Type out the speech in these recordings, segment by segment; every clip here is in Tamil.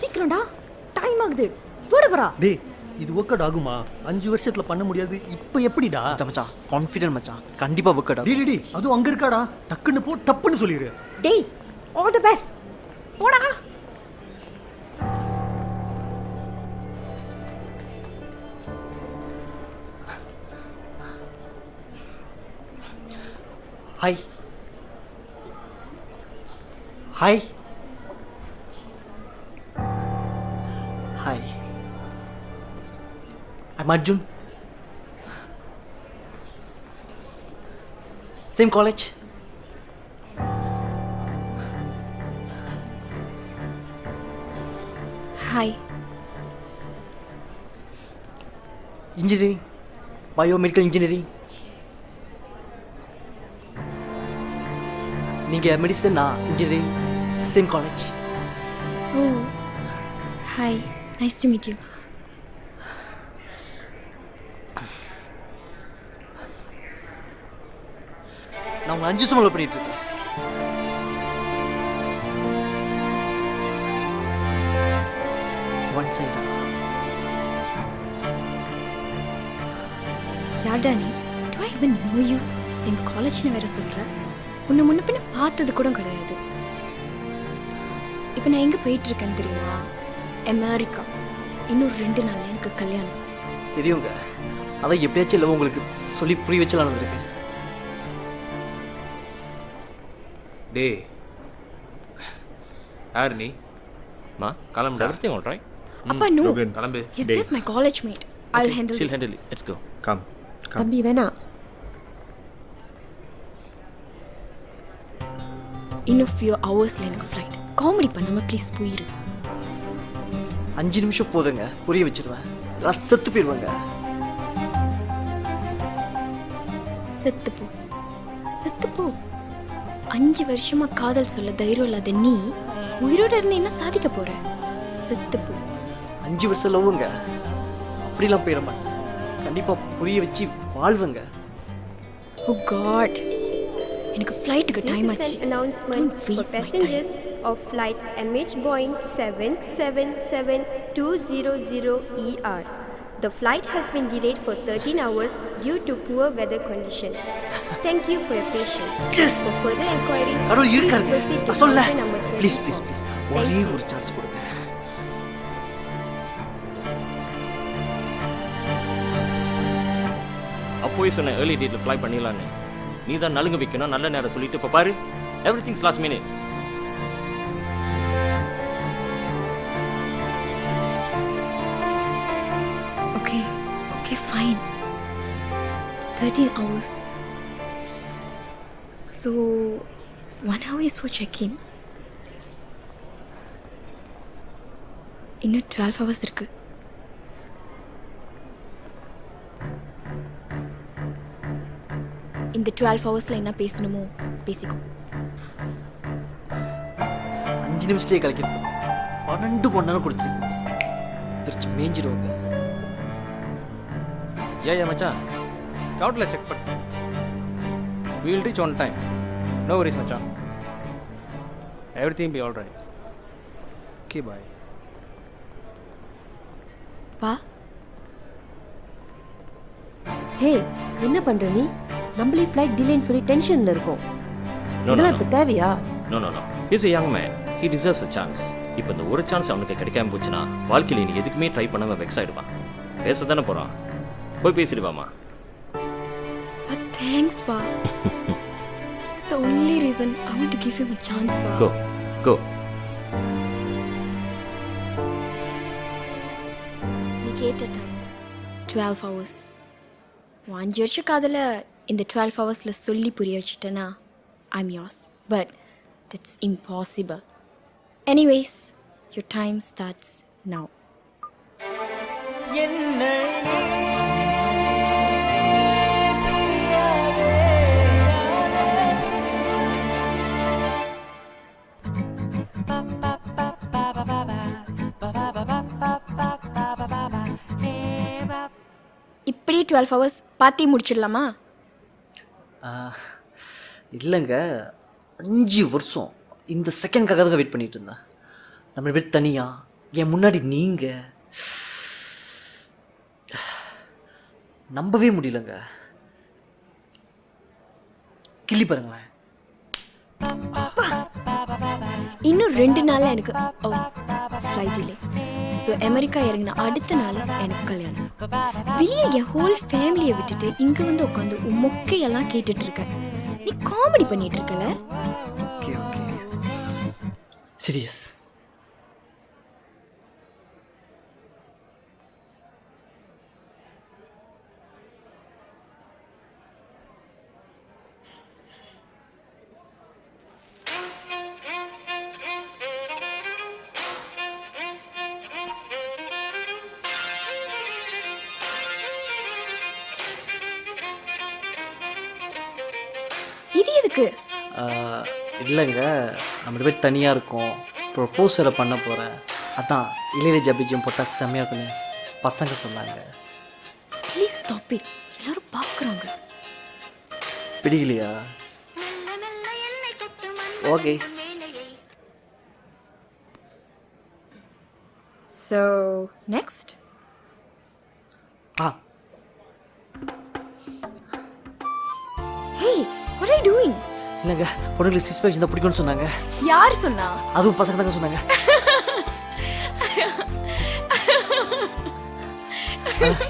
சீக்கிரம்டா, டைம் ஆகுது. போட போறா. டேய் இது ஒர்க் அவுட் ஆகுமா? 5 வருஷத்துல பண்ண முடியாது, இப்போ எப்படிடா? மச்சான் கான்ஃபிடென்ட் மச்சான், கண்டிப்பாக ஒர்க் அவுட். டேய் அதுவும் அங்கே இருக்காடா, டக்குன்னு போ, டப்புன்னு சொல்லிடு. டேய், ஆல் தி பெஸ்ட். போடா. Hi hi hi, I'm Arjun. Same college. Hi. Engineering, biomedical engineering. நீங்க மெடிசன், நான் engineering. Same college. Oh. Hi. Nice to meet you. நான் உங்களை 5 வருஷமா லவ் பண்ணிட்டு இருக்கேன். ஒன் சைடா. யார்டா நீ? Do I even know you? Same காலேஜ்னு வேற சொல்ற. உன்னை முன்ன பின்ன பார்த்தது கூட கிடையாது. இப்போ நான் எங்கே போயிட்டு இருக்கேன்னு தெரியுமா? அமெரிக்கா. இன்னும் 2 நாள்ல எனக்கு கல்யாணம். தெரியுங்க, அதான் எப்படியாச்சும் இல்லை உங்களுக்கு சொல்லி புரிய வச்சலாம் வந்திருக்கேன். டே யார் நீ? மா கிளம்பு. Everything all right? அப்பா நோ, கிளம்பு. he's just my college mate. I'll handle she'll this. handle it. Let's go. Come. தம்பி வேணா. இன்னும் few hoursல எனக்கு ஃப்ளைட். காமெடி பண்ணாம ப்ளீஸ் போயிரு. 5 நிமிஷம் போதுங்க, புரிய வச்சிருவேன். நான் செத்து போயிடுவேங்க. செத்து போ, செத்து போ. 5 வருஷமா காதல் சொல்ல தைரியம் இல்லாத நீ உயிரோட இருந்து என்ன சாதிக்க போற? செத்து போ. 5 வருஷம் லவ்வுங்க, அப்படிலாம் போயிட மாட்டேன். கண்டிப்பா புரிய வச்சு வாழ்வுங்க. Oh God, எனக்கு ஃப்ளைட்டுக்கு டைம் This is ஆச்சு. an announcement Don't for waste my passengers of flight MH Boeing 777-200 The flight has been delayed for 13 hours due to poor weather conditions. Thank you for your patience. Yes! For further inquiries, கடவுள் please இருக்காருங்க. proceed to நான் சொல்ல. counter number 34. Please please please ஒரே Thank you. ஒரு சான்ஸ் கொடுங்க. அப்போவே சொன்னேன் ஏர்லி டேட்ல ஃப்ளை பண்ணிடலான்னு. நீ தான் நலுங்க வைக்கணும், நல்ல நேரம் சொல்லிட்டு இப்போ பாரு everything's last minute. Okay, fine. 13 hours. So, 1 hour is for check-in. இன்னும் 12 hours இருக்கு. இந்த 12 ஹவர்ஸ்ல என்ன பேசணுமோ பேசிக்கோ. 5 நிமிஷத்துலேயே கலக்கிருப்போம். 12 மணி நேரம் கொடுத்துருக்கீங்க. திருச்சி மேய்ஞ்சிருவாங்க. Yeah, மச்சான் கவுண்டில் செக் பண்ண. We will reach on time. No worries மச்சான். Everything be all right. Okay, bye. வா. ஹே, என்ன பண்ற நீ? நம்மளே ஃப்ளைட் டிலேன்னு சொல்லி டென்ஷன்ல இருக்கோம். இதெல்லாம் இப்ப தேவையா? No no no, he's a young man. He deserves a chance. இப்போ இந்த ஒரு சான்ஸ் அவனுக்கு கிடைக்காம போச்சுன்னா வாழ்க்கையில் நீ எதுக்குமே ட்ரை பண்ணாம வெக்ஸ் ஆயிடுவான். பேச தானே போகிறான், போய் பேசிடுவாமா. Thanks, Pa. This is the only reason I want to give him a chance, Pa. Go, go. நீ கேட்ட டைம் 12 hours. 5 வருஷ காதல இந்த 12 ஹவர்ஸ்ல சொல்லி புரிய வச்சிட்டேன்னா I'm yours. But that's impossible. Anyways, your time starts now. இப்படி 12 ஹவர்ஸ் பார்த்தே முடிச்சிடலாமா? இல்லைங்க, 5 வருஷம் இந்த செகண்ட்காக தான் வெயிட் பண்ணிட்டு இருந்தேன். நம்ம பேர் தனியாக என் முன்னாடி நீங்க நம்பவே முடியலங்க. கிள்ளி பாருங்களேன். இன்னும் 2 நாள்ல எனக்கு ஃப்ளைட் டிலே. ஸோ அமெரிக்கா இறங்கின அடுத்த நாள் எனக்கு கல்யாணம். வெளியே என் ஹோல் ஃபேமிலியை விட்டுட்டு இங்கே வந்து உட்காந்து உன் மொக்கையெல்லாம் கேட்டுட்டு இருக்க. நீ காமெடி பண்ணிட்டு இருக்கல? Okay okay, serious. இது எதுக்கு? இல்லைங்க, நம்ம 2 பேர் தனியாக இருக்கோம். ப்ரொப்போஸ் வேறு பண்ண போகிறேன். அதான் இளையராஜா பிஜிஎம் போட்டால் செம்மையாக இருக்குன்னு பசங்க சொன்னாங்க. Please stop it. எல்லாரும் பார்க்குறாங்க. பிடிக்கலையா? Okay. So next. Hey, what are you doing? இல்லைங்க, பொண்ணுங்களுக்கு 6 பேக் இருந்தால் பிடிக்கும்னு சொன்னாங்க. யார் சொன்னா? அதுவும் பசங்க தாங்க சொன்னாங்க.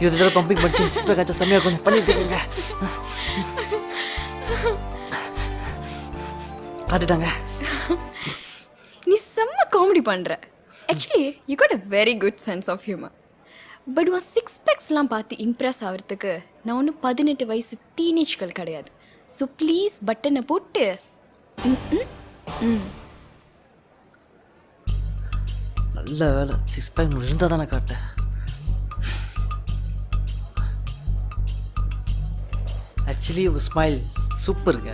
20 தடவை பம்பிங் பண்ணிட்டு 6 பேக் ஆச்சா செம்மையாக இருக்கும் பண்ணிட்டு இருக்கேங்க. காட்டுட்டாங்க. நீ செம்ம காமெடி பண்ற. Actually you got a very good sense of humour. But உன் 6 பேக்ஸ்லாம் பார்த்து இம்ப்ரெஸ் ஆகிறதுக்கு நான் ஒன்றும் 18 வயசு டீனேஜ்கள் கிடையாது. ஸோ ப்ளீஸ் பட்டனை போட்டு. நல்ல வேலை 6 பேக் இருந்தால் தானே காட்டேன். ஆக்சுவலி ஒரு ஸ்மைல் சூப்பருங்க.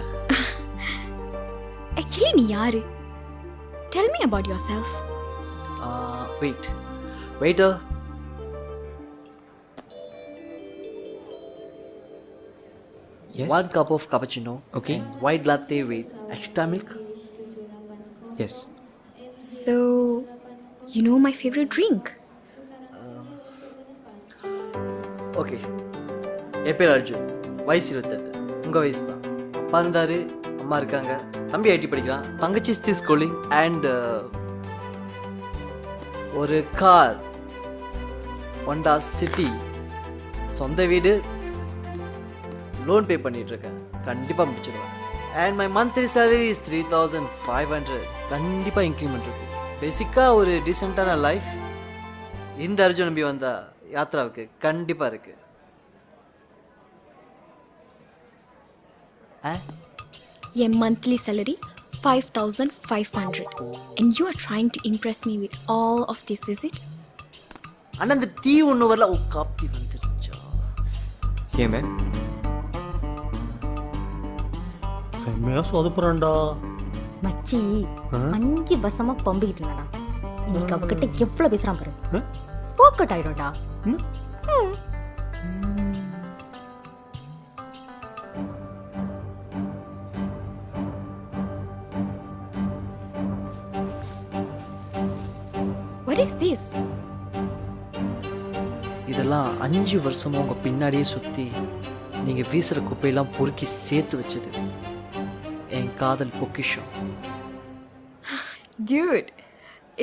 ஆக்சுவலி நீ யாரு? Tell me about your self. Waiter. Yes. 1 cup of cappuccino. Okay. And white latte with extra milk. Yes. So, you know my favorite drink? Okay. என் பேர் அர்ஜுன். வயசு 28. உங்கள் வயசு தான். அப்பா இருந்தார், அம்மா இருக்காங்க, தம்பி ஐடி படிக்கிறான், தங்கச்சி ஸ்டில் ஸ்கூலிங் அண்ட் ஒரு கார், ஹோண்டா சிட்டி, சொந்த வீடு, லோன் பே பண்ணிகிட்ருக்கேன். கண்டிப்பாக முடிச்சிடுவேன். And my monthly salary is 3500. கண்டிப்பாக இன்க்ரிமெண்ட் இருக்குது. பேசிக்காக ஒரு டீசெண்டான லைஃப் இந்த அர்ஜுன் நம்பி வந்தால் யாத்ராவுக்கு கண்டிப்பாக இருக்குது. Your monthly salary 5,500. And you are trying to impress me with all of this, is it? அண்ணா இந்த டீ ஒன்று வரல. காப்பி வந்துருச்சா? ஏன் மேம்? செம்மையாக சொதப்புறான்டா. மச்சி 5 வருஷமா பம்பிக்கிட்டு இருந்தாடா. இன்னைக்கு அவகிட்ட எவ்வளவு பேசுறான் பாரு. போக்கட் ஆயிடும்டா. What is this? இதெல்லாம் 5 வருஷமா உங்கள் பின்னாடியே சுற்றி நீங்கள் வீசுகிற குப்பையெல்லாம் பொறுக்கி சேர்த்து வச்சது என் காதல் பொக்கிஷம். Dude,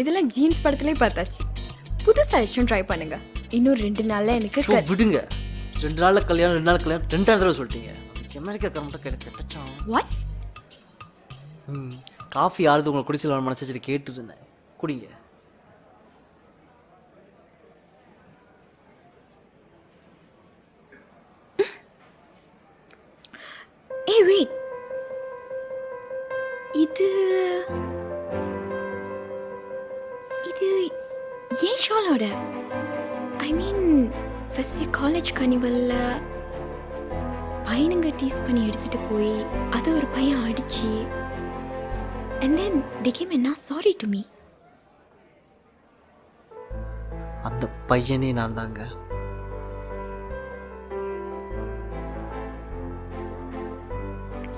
இதெல்லாம் ஜீன்ஸ் படத்துலேயே பார்த்தாச்சு. புதுசாக ஏதாச்சும் ட்ரை பண்ணுங்க. இன்னும் 2 நாளில் எனக்கு விடுங்க. 2 நாளில் கல்யாணம், 2 நாள் கல்யாணம், 2 தடவை சொல்லிட்டீங்க. அமெரிக்கா மட்டும் கிடைச்சோம். What? காஃபி யாருது உங்களை குடிச்சலாம் மனசு சரி கேட்டு இருந்தேன். குடிங்க. Hey, wait. இது ஏன் ஷாலோட? ஐ மீன் ஃபர்ஸ்ட் காலேஜ் கனிவல்ல பையனுங்க டீஸ் பண்ணி எடுத்துட்டு போய் அதை ஒரு பையன் அடிச்சு and then they came and now sorry to me. அந்த பையனே நான் தாங்க.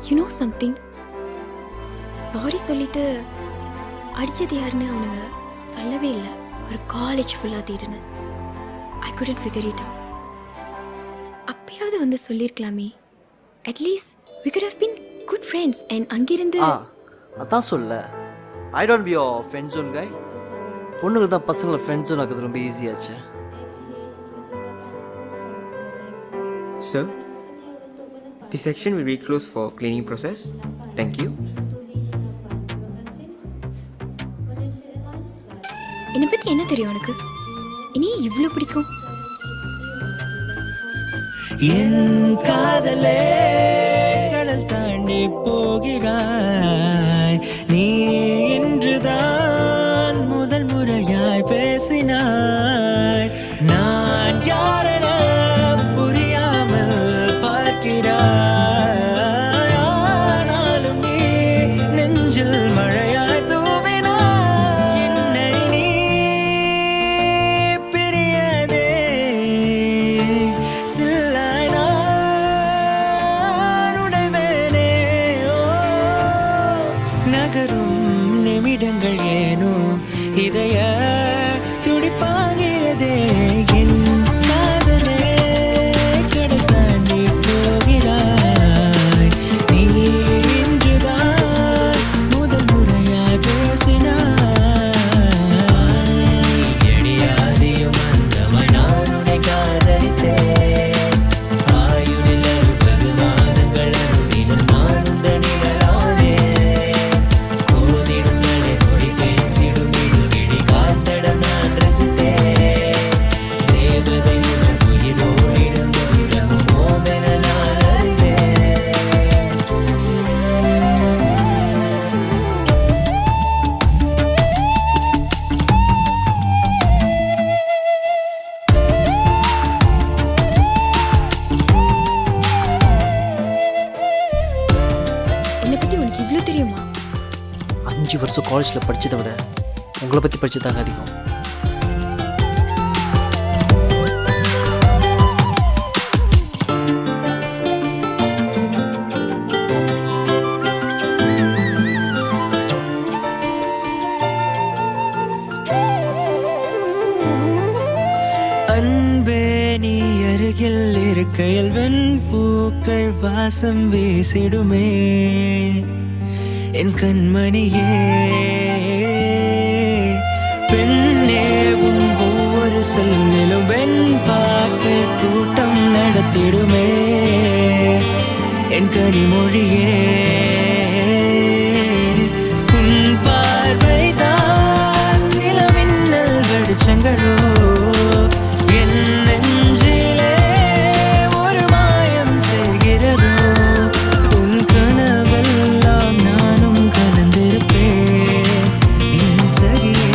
You know something? சாரி சொல்லிட்டு அடிச்சது யாருன்னு அவனுங்க சொல்லவே இல்லை. ஒரு காலேஜ் ஃபுல்லாக தேடினேன். ஐ couldn't figure it out. அப்பயாவது வந்து சொல்லியிருக்கலாமே. At least we could have been good friends and அங்கிருந்து அதான் சொல்ல I don't be your friend zone guy. பொண்ணுங்களுக்கு தான் பசங்களை ஃப்ரெண்ட் ஜோன் ஆக்குறது ரொம்ப ஈஸியாச்சு. Sir, this section will be closed for cleaning process. Thank you. என்னை பற்றி என்ன தெரியும் உனக்கு? இனி இவ்வளோ பிடிக்கும்? என் காதலே கடல் தாண்டி போகிறாய் நீ இன்றுதான் முதல் முறையாய் பேசினாய். நான் யாரென புரியாமல் பார்க்கிறாய். ஆனாலும் நீ நெஞ்சில் மழையாய் தூவினாய். என்னை நீ பிரியதே சில்லாய் நான் உடைவேனே. ஓ நகரும் நிமிடங்கள் ஏனோ இதய துடிப்பாகியதே. என் காதலே கடல் தாண்டி போகிறாய் நீ இன்றுதான் முதல் முறையாய் பேசினாய். எடியாதியும் அந்தமாய் நான் உன்னை காதலித்தேன். ஆயுளில் 60 மாதங்கள் அனுதினம் நான் உந்த நிழலானேன். கோதிடும் மழை மொழி பேசிடும் இது விழி காத்தடம் நான் ரசித்தேன். தேவதை உனக்கு உயிரோடிடும் இரவும் ஓமென நான் அறிந்தேன். என்னை பற்றி உனக்கு இவ்வளோ தெரியுமா? 5 வருஷம் காலேஜில் படித்ததை விட உங்களை பற்றி படித்ததாங்க அதிகம். அன்பே நீ அருகில் இருக்கையில் வெண்பூக்கள் வாசம் வீசிடுமே. என் கண்மணியே பெண்ணேவும் ஒவ்வொரு செல்லிலும் வெண்பாக்கள் கூட்டம் நடத்திடுமே. என் கனிமொழியே உன் பார்வைதான் சில மின்னல் வெளிச்சங்களோ. என் நெஞ்சிலே ஒரு மாயம் செய்கிறதோ. உன் கனவெல்லாம் நானும் கலந்திருப்பேன் என் சகியே.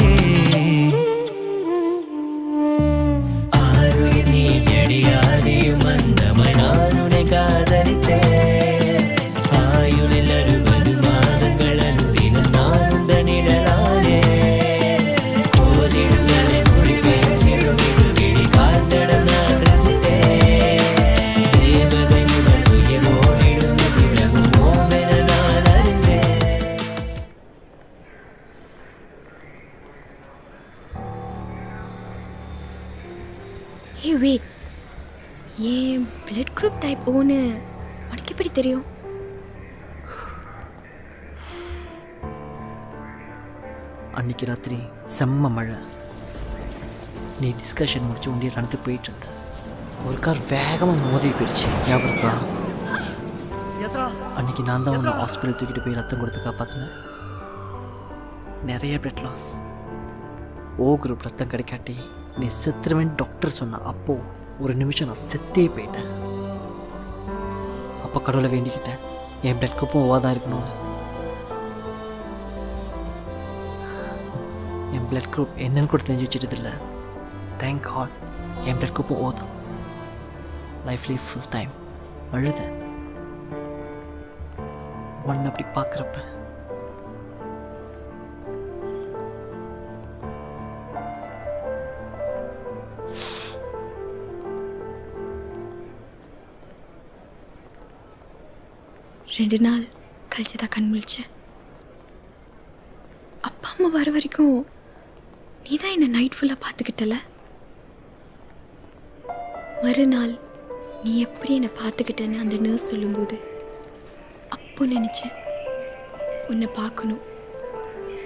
ஆருயிர் நீ எடியாதியும் அந்தமாய் நான் உன்னை காதலித்தேன். ஆயுளில் 60 மாதங்கள் அனுதினம் நான் உந்த நிழலானேன். கோதிடும் மழை மொழி பேசிடும் இரு விழி காத்தடம் நான் ரசித்தேன். தேவதை முதல் உயிரோடிடும் இரவும் ஓமென நான் அறிந்தேன். ஹே வெயிட், ஏன் பிளட் குரூப் டைப் ஓன்னு உனக்கு எப்படி தெரியும்? அன்னைக்கு ராத்திரி செம்ம மழை. நீ டிஸ்கஷன் முடிச்சு உண்டிய நடந்து போயிட்டு இருந்த ஒரு கார் வேகமாக மோதி போயிடுச்சு. ஞாபகம் இருக்கா? அன்னைக்கு நான் தான் உன்னை ஹாஸ்பிட்டல் தூக்கிட்டு போய் ரத்தம் கொடுத்து காப்பாற்றினேன். நிறைய பிளட் லாஸ். ஓ குரூப் ரத்தம் கிடைக்காட்டி நீ செத்துருவேன் டாக்டர் சொன்ன. அப்போ ஒரு நிமிஷம் நான் செத்தே போயிட்டேன். அப்போ கடவுளை வேண்டிக்கிட்டேன் என் பிளட் குரூப்பும் ஓவா தான் இருக்கணும்னு. என் பிளட் குரூப் என்னன்னு கூட தெரிஞ்சு வச்சுட்டு இல்லை. தேங்க் காட் என் பிளட் குரூப்பும் ஓதான். லைஃப்லேயே ஃபுல் டைம் அழுத ஒன்று அப்படி பார்க்குறப்ப. ரெண்டு நாள் கழிச்சு தான் கண் முழிச்சேன். அப்பா அம்மா வர வரைக்கும் நீ தான் என்னை நைட் ஃபுல்லாக பார்த்துக்கிட்டல. மறுநாள் நீ எப்படி என்னை பார்த்துக்கிட்டேன்னு அந்த நர்ஸ் சொல்லும்போது அப்போ நினச்சேன் உன்னை பார்க்கணும்,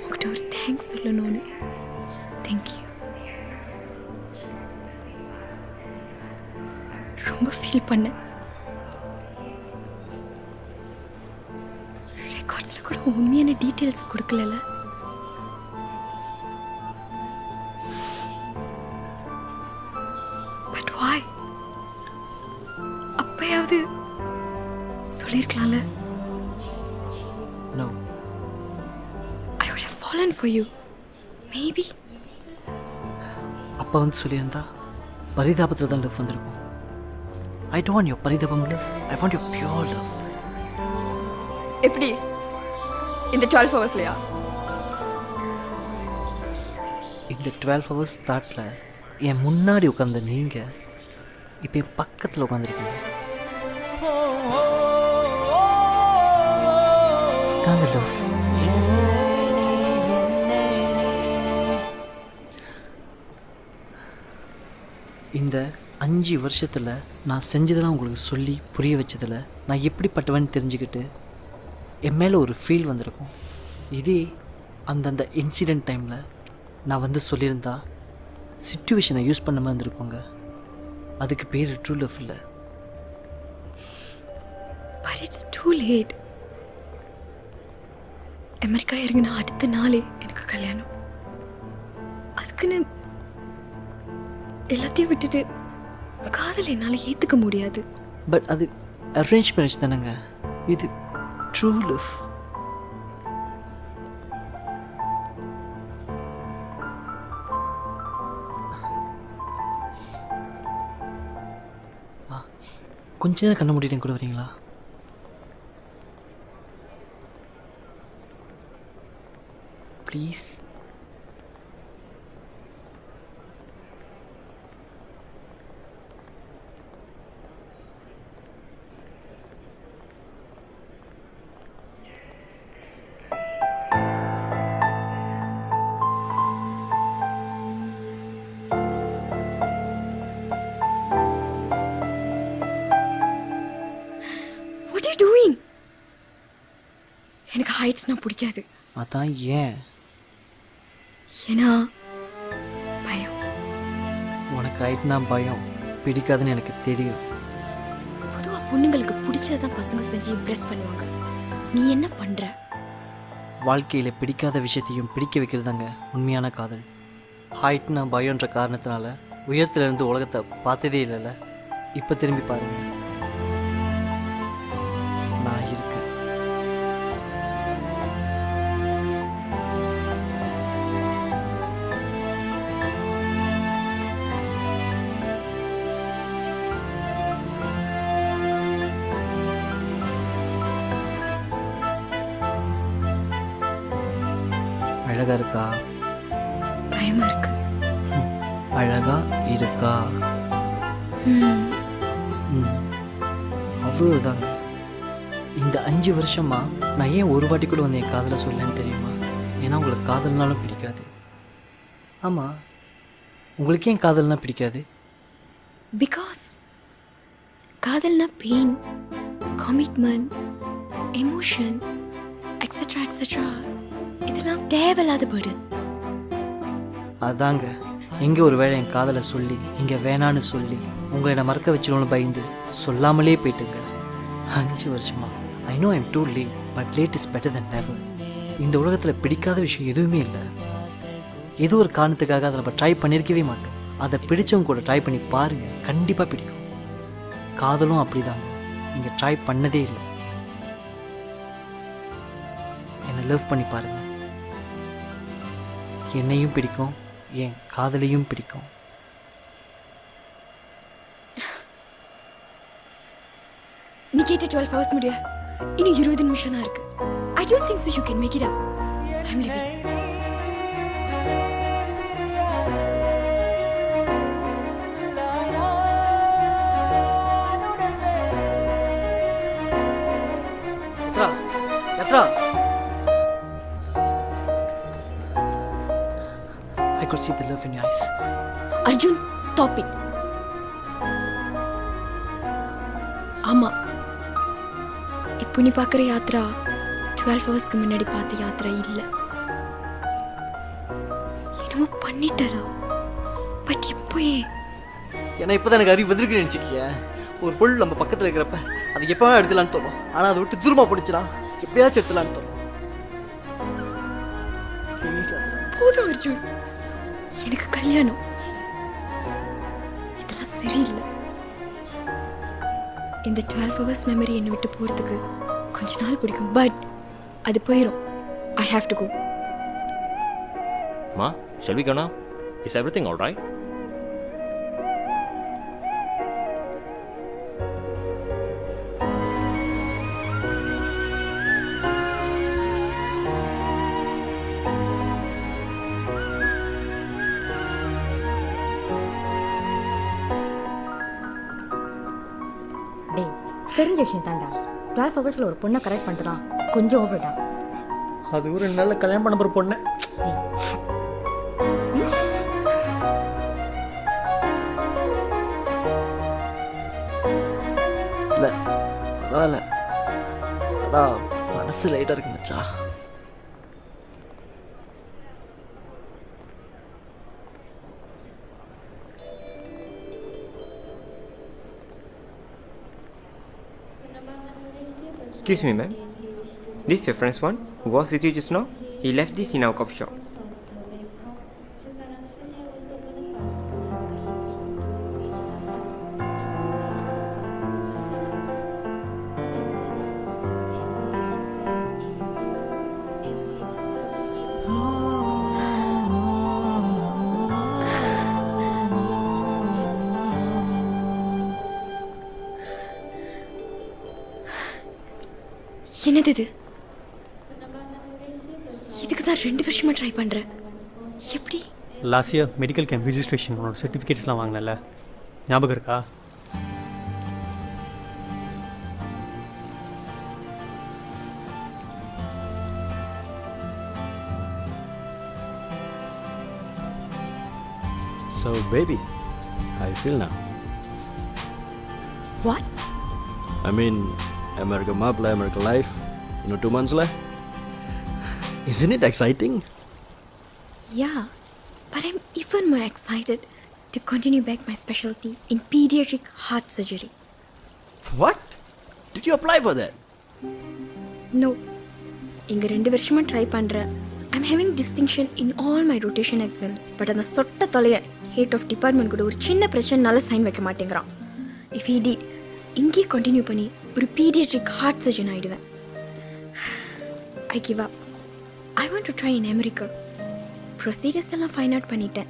உங்கள்கிட்ட ஒரு தேங்க்ஸ் சொல்லணும்னு. தேங்க்யூ. ரொம்ப ஃபீல் பண்ணேன். ரெக்கார்ட்ஸில் கூட உண்மையான டீட்டெயில்ஸ் கொடுக்கல. But why? அப்பயாவது சொல்லியிருக்கலாம்ல. No. I would have fallen for you. Maybe. அப்பா வந்து சொல்லியிருந்தா பரிதாபத்தில் தான் லவ் வந்திருக்கும். ஐ டோன்ட் வாண்ட் யுவர் பரிதாபம் love, I want your pure love. எப்படி இந்த 12 ஹவர்ஸ்லையா? இந்த 12 ஹவர்ஸ் தாட்டில் என் முன்னாடி உட்காந்த நீங்கள் இப்போ என் பக்கத்தில் உட்காந்துருக்கீங்க. இதாங்க லவ். இந்த 5 வருஷத்தில் நான் செஞ்சதெல்லாம் உங்களுக்கு சொல்லி புரிய வச்சதில் நான் எப்படிப்பட்டவன்னு தெரிஞ்சுக்கிட்டு என் மேலே ஒரு ஃபீல் வந்திருக்கும். இதே அந்தந்த இன்சிடெண்ட் டைமில் நான் வந்து சொல்லியிருந்தா சிச்சுவேஷனை யூஸ் பண்ணாமல் இருந்திருக்கோங்க. அதுக்கு பேர் ட்ரூ லவ் இல்லை. But it's too late. America இறங்கின அடுத்த நாளே எனக்கு கல்யாணம். அதுக்குன்னு எல்லாத்தையும் விட்டுட்டு காதல் என்னால் ஏற்றுக்க முடியாது. பட் அது அரேஞ்ச் மேரேஜ் தானேங்க, இது ட்ரூ லவ். கொஞ்ச நேரம் கண்ண மூடிட்டு கூட வரீங்களா? Please. What are you doing? எனக்கு ஹைட்ஸ்னா பிடிக்காது. அதான் ஏன்? ஏன்னா பயம். உனக்கு ஆயிட்டுனா பயம் பிடிக்காதுன்னு எனக்கு தெரியும். பொதுவாக பொண்ணுங்களுக்கு பிடிச்சதான் பசங்க செஞ்சு இம்ப்ரெஸ் பண்ணுவாங்க. நீ என்ன பண்ணுற? வாழ்க்கையில் பிடிக்காத விஷயத்தையும் பிடிக்க வைக்கிறதாங்க உண்மையான காதல். ஹைட்னா பயம்ன்ற காரணத்தினால உயரத்துலேருந்து உலகத்தை பார்த்ததே இல்லைல்ல. இப்போ திரும்பி பாருங்க, நான் இருக்கேன். அழகா இருக்கா? பயமா இருக்கு. அழகா இருக்கா? அவ்வளோதாங்க. இந்த 5 வருஷமா நான் ஏன் ஒரு வாட்டி கூட வந்து என் காதலை சொல்லலன்னு தெரியுமா? ஏன்னா உங்களுக்கு காதல்னாலும் பிடிக்காது. ஆமாம், உங்களுக்கு ஏன் காதல்னா பிடிக்காது? பிகாஸ் காதல்னா pain, commitment, emotion, et cetera et cetera, இதெல்லாம் தேவையில்லாத burden. அதாங்க, எங்கே ஒரு வேளை என் காதலை சொல்லி இங்கே வேணான்னு சொல்லி உங்களை நான் மறக்க வச்சிடணும்னு பயந்து சொல்லாமலே போயிட்டுங்க 5 வருஷமா. I know I'm too late, but late is better then never. இந்த உலகத்தில் பிடிக்காத விஷயம் எதுவுமே இல்லை. ஏதோ ஒரு காரணத்துக்காக அதை நம்ம ட்ரை பண்ணியிருக்கவே மாட்டோம். அதை பிடிச்சவங்க கூட ட்ரை பண்ணி பாருங்கள், கண்டிப்பாக பிடிக்கும். காதலும் அப்படிதாங்க, நீங்கள் ட்ரை பண்ணதே இல்லை. என்னை லவ் பண்ணி பாருங்கள், என்னையும் பிடிக்கும், என் காதலையும் பிடிக்கும். நீ கேட்ட 12 hours முடிய இன்னும் 20 நிமிஷம் தான் இருக்கு. I don't think so you can make it up. I'm leaving. I I could see the love in your eyes. Arjun stop it. ஆமா, இப்போ நீ பார்க்குற யாத்ரா 12 ஹவர்ஸ்க்கு முன்னாடி பார்த்த யாத்ரா இல்லை. என்னமோ பண்ணிட்டடா. பட் இப்போ ஏன்னா இப்போ தான் எனக்கு அறிவு வந்திருக்குன்னு நினச்சிக்கிய. ஒரு பொருள் நம்ம பக்கத்தில் இருக்கிறப்ப அது எப்போ எடுத்துலான்னு தோணும். ஆனால் அதை விட்டு தூரமாக பிடிச்சிடா எப்படியாச்சும் எடுத்துலான்னு தோணும். போதும் அர்ஜுன், எனக்கு கல்யாணம் இதெல்லாம் சரியில்லை. இந்த 12 ஹவர்ஸ் மெமரி என்னை விட்டு போகிறதுக்கு கொஞ்ச நாள் பிடிக்கும், பட் அது போயிடும். I have to go. Ma, shall we go now? Is everything all right? டேய், தெரிஞ்ச விஷயம் தாண்டா. 12 ஹவர்ஸில் ஒரு பொண்ணை கரெக்ட் பண்ணுறான், கொஞ்சம் ஓவர்டா. அது ஒரு நல்ல கல்யாணம் பண்ண போகிற பொண்ணு. இல்லை பரவாயில்ல, அதான் மனசு லைட்டாக இருக்கு மச்சா. Excuse me, ma'am. This is your friend's one who was with you just now? He left this in our coffee shop. என்னது இது? இதுக்கு தான் 2 வருஷமா ட்ரை பண்ணுறேன். எப்படி? Last year medical camp registration உன்னோட சர்டிஃபிகேட்ஸ்லாம் வாங்கினல, ஞாபகம் இருக்கா? So, baby, how you feel now? What? I mean, America Mapla, America Life, 2 months left. Isn't it exciting? Yeah, but I'm even more excited to continue back my specialty in pediatric heart surgery. What? Did you apply for that? No. இங்க 2 வருஷமா ட்ரை பண்றேன். I'm having distinction in all my rotation exams. But அந்த சொட்ட தொலைய head of department கூட ஒரு சின்ன பிரச்சனைனால சைன் வைக்க மாட்டேங்கிறான். If he did, இங்கே கண்டினியூ பண்ணி ஒரு பீடியாட்ரிக் ஹார்ட் சர்ஜன் ஆயிடுவேன். I give up. I want to try in America. Procedures எல்லாம் ஃபைன் அவுட் பண்ணிட்டேன்.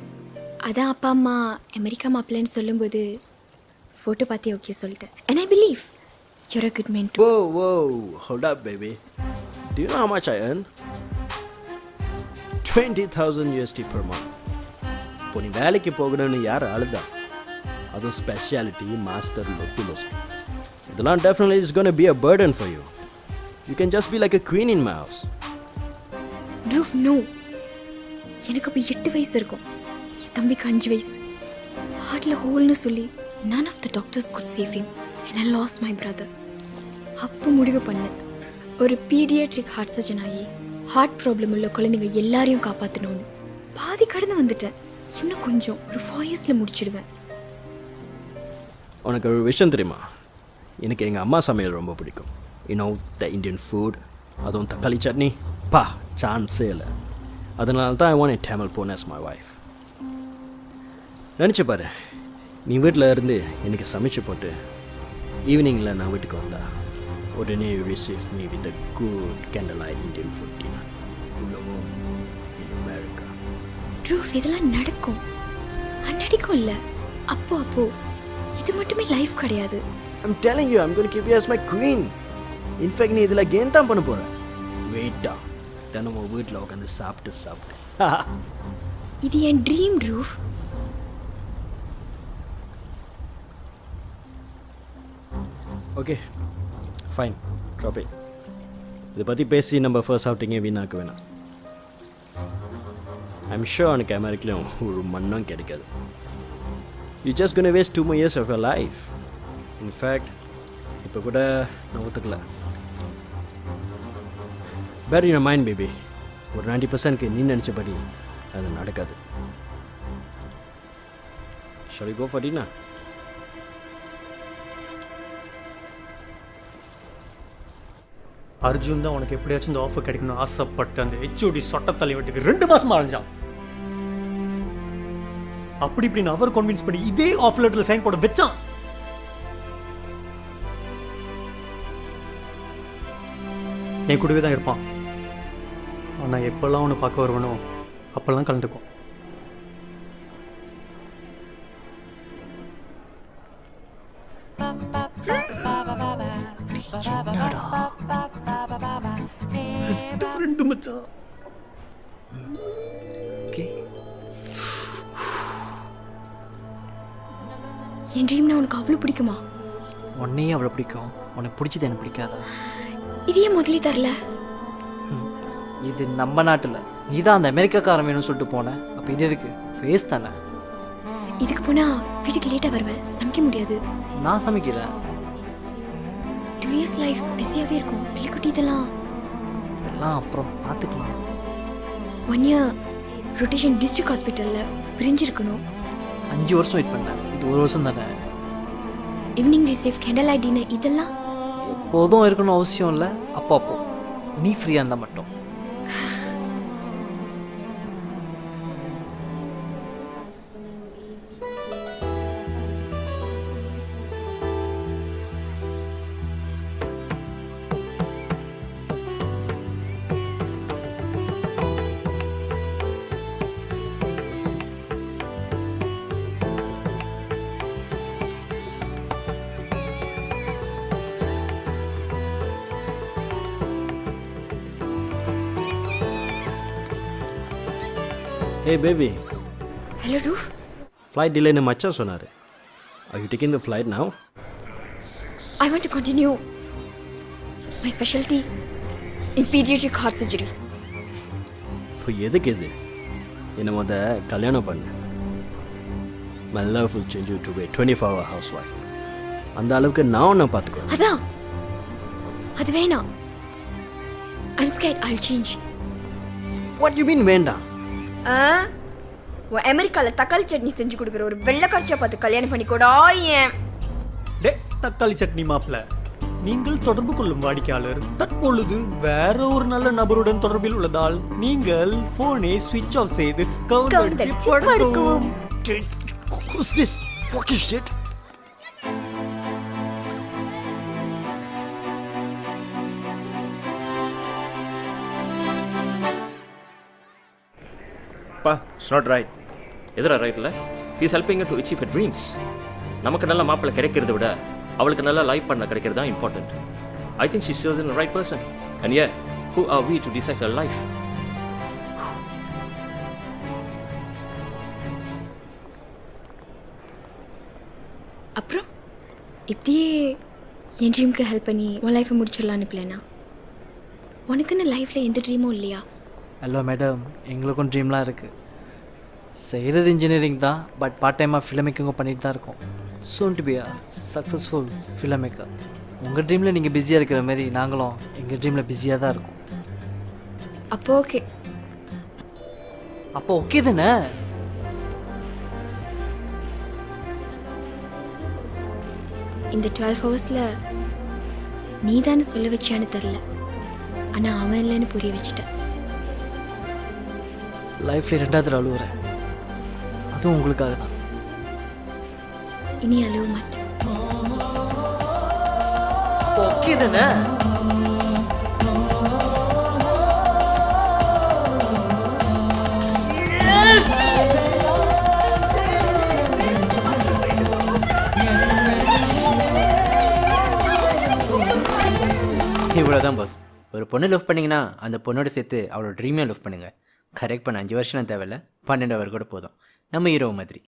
அதான் அப்பா அம்மா அமெரிக்கா மாப்பிள்ளைன்னு சொல்லும்போது ஃபோட்டோ பார்த்து ஓகே சொல்லிட்டேன். And I believe you're a good man too. Whoa, hold up, baby. Do you know how much I earn? 20,000 USD per month. இப்போ நீ வேலைக்கு போகணும்னு யார் அழுதா? அதுவும் ஸ்பெஷாலிட்டி மாஸ்டர் லொக்கிலோஸ்கி. இதெல்லாம் definitely is going to be a burden for you. You can just be like a queen in my house. Dhruv, no. எனக்கு அப்போ 8 வயசு இருக்கும், என் தம்பிக்கு 5 வயசு. ஹார்ட்டில் ஹோல்னு சொல்லி none of the doctors could save him and I lost my brother. அப்போ முடிவு பண்ணேன், ஒரு பீடியாட்ரிக் ஹார்ட் சர்ஜன் ஆகி ஹார்ட் ப்ராப்ளம் உள்ள குழந்தைங்க எல்லாரையும் காப்பாற்றணும்னு. பாதி கடந்து வந்துட்டேன், இன்னும் கொஞ்சம் ஒரு 4 இயர்ஸில் முடிச்சிடுவேன். உனக்கு ஒரு விஷயம் தெரியுமா? எனக்கு எங்கள் அம்மா சமையல் ரொம்ப பிடிக்கும். த இந்தியன் ஃபுட், அதுவும் தக்காளி சட்னி, பா சான்ஸே இல்லை. அதனால தான் I want a Tamil பொண்ணு as my wife. நினச்சி பாரு, நீ வீட்டில் இருந்து எனக்கு சமைச்சு போட்டு ஈவினிங்கில் நான் வீட்டுக்கு வந்தா உடனே you receive me with a good candlelight Indian food dinner in America. ட்ரூஃப், இதெல்லாம் நடக்கும், அந்நடிக்கும் இல்லை, அப்போ இது மட்டுமே லைஃப் கிடையாது. I'm telling you, I'm going to keep you as my queen. In fact, நீ இதில் கேம் தான் பண்ண போகிற. வெயிட்டா தினமும் வீட்டில் உட்காந்து சாப்பிட்டு இது என் dream truth. Okay fine, drop it. இதை பற்றி பேசி நம்ம ஃபர்ஸ்ட் அவுட்டிங்கே வீணாக்க வேணாம். ஐம் ஷூர் அவனுக்கு அமெரிக்காலையும் ஒரு மண்ணும் கிடைக்காது. You just gonna waste 2 more years of your life. In fact இப்போ கூட நான் ஒத்துக்கல. பேர் யூ மைண்ட் பேபி, ஒரு 90%க்கு நீ நினச்சபடி அது நடக்காது. Shall we go for dinner? Arjun தான் உனக்கு எப்படியாச்சும் இந்த ஆஃபர் கிடைக்கணும்னு ஆசைப்பட்டு அந்த ஹெச்ஓடி சொட்டத்தலை வீட்டுக்கு 2 மாசமா அலைஞ்சான். அப்படி இப்படின்னு அவர் கன்வின்ஸ் பண்ணி இதே ஆஃபர் லெட்டர்ல சைன் போட வச்சான். என் கூடவே தான் இருப்பான். ஆனால் எப்பெல்லாம் அவனை பார்க்க வருவனோ அப்பெல்லாம் கலந்துக்கும். ஃப்ரெண்டு மச்சான். ஓகே, என் ட்ரீம்னா உனக்கு அவ்வளோ பிடிக்குமா? உன்னையும் அவ்வளோ பிடிக்கும். உனக்கு பிடிச்சது எனக்கு பிடிக்காதா? இது ஏன் முதலே தரல? இது நம்ம நாட்டில் நீ தான் அந்த அமெரிக்காக்காரன் வேணும்னு சொல்லிட்டு போனேன். அப்போ இது எதுக்கு? ஃபேஸ் தானே. இதுக்கு போனா வீட்டுக்கு லேட்டாக வருவேன், சமைக்க முடியாது. நான் சமைக்கல. 2 years லைஃப் பிஸியாகவே இருக்கும். பிள்ளைக்குட்டி இதெல்லாம் எல்லாம் அப்புறம் பார்த்துக்கலாம். 1 year ரொட்டேஷன் டிஸ்ட்ரிக்ட் ஹாஸ்பிட்டலில் பிரிஞ்சிருக்கணும். 5 வருஷம் வெயிட் பண்ணேன். இது 1 வருஷம் தானே. Evening receive candle light dinner இதெல்லாம் எப்போதும் இருக்கணும் அவசியம் இல்லை. அப்போ நீ ஃப்ரீயாக இருந்தால் மட்டும். Hey baby, hello roof. flight delay னு மச்சான் சொன்னார். Are you taking the flight now? I want to continue my specialty in pediatric heart surgery. இப்போ எதுக்கு இது? என்னை கல்யாணம் பண்ணு. My love will change you to a 24-hour housewife. அந்த அளவுக்கு நான் உன்னை பார்த்துக்குவேன். அதான் அது வேணாம். I'm scared I'll change. What you mean வேண்டாம்? அமெரிக்காவில் தக்காளி சட்னி செஞ்சு கொடுக்குற ஒரு வெள்ளைக்காட்சியை பார்த்து கல்யாணம் பண்ணிக்கூடா. ஏன் டே தக்காளி சட்னி மாப்பிள்ள, நீங்கள் தொடர்பு கொள்ளும் வாடிக்கையாளர் தற்பொழுது வேற ஒரு நல்ல நபருடன் தொடர்பில் உள்ளதால் நீங்கள் போனை ஸ்விட்ச் ஆஃப் செய்து கவுண்டடிச்சு படுக்கவும். Who's this fucking shit? பா, இட்ஸ் நாட் ரைட். எதிரா ரைட்டில் he's helping to achieve her dreams. நமக்கு நல்ல மாப்பிள்ளை கிடைக்கிறத விட அவளுக்கு நல்ல லைஃப் பண்ண கிடைக்கிறது தான் important. I think she's chosen the right person. And ya, who are we to decide her life? அப்புறம் இப்படியே என் ட்ரீமுக்கு ஹெல்ப் பண்ணி உன் லைஃப்பை முடிச்சிடலான்னு பிளானா? உனக்குன்னு லைஃப்பில் எந்த ட்ரீமும் இல்லையா? ஹலோ மேடம், எங்களுக்கும் ட்ரீம்லாம் இருக்குது. செய்கிறது இன்ஜினியரிங் தான், பட் பார்ட் டைமாக ஃபிலிம் மேக்கிங்கும் பண்ணிட்டு தான் இருக்கோம். சூன் to be a successful film maker. உங்கள் ட்ரீமில் நீங்கள் பிஸியாக இருக்கிற மாதிரி நாங்களும் எங்கள் ட்ரீமில் பிஸியாக தான் இருக்கோம். அப்போ ஓகே. அப்போ ஓகே தானே? இந்த 12 ஹவர்ஸில் நீ தானே சொல்ல வச்சியான்னு தெரில, ஆனால் அவன் இல்லைன்னு புரிய வச்சுட்டேன். லைஃப்பில் 2வது அழுவுறேன், அதுவும் உங்களுக்காக தான். இனி அழுவ மாட்டேன். ஓகே தானே? இவ்வளோதான் பாஸ். ஒரு பொண்ணு லவ் பண்ணிங்கன்னா அந்த பொண்ணோட சேர்த்து அவளோட ட்ரீமையும் லவ் பண்ணுங்கள். கரெக்ட் பண்ண 5 வருஷம் தேவையில்ல, 12 அவர் கூட போதும். நம்ம ஹீரோ மாதிரி.